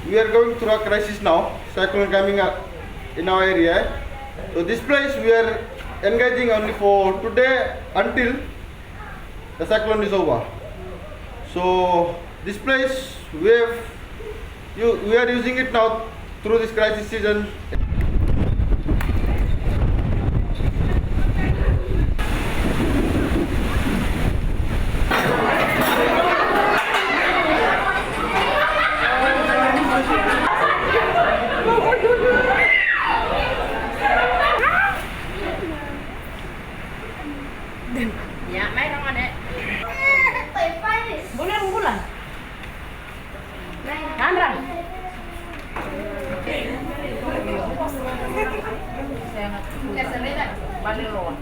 We are going through a crisis now. Cyclone coming up in our area. So this place we are engaging only for today until the cyclone is over. So this place we are using it now through this crisis season. Dạ, mấy con anh ấy. Bulan. Andran. Balik lawan.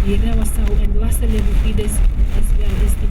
Ira was and was the level as well as the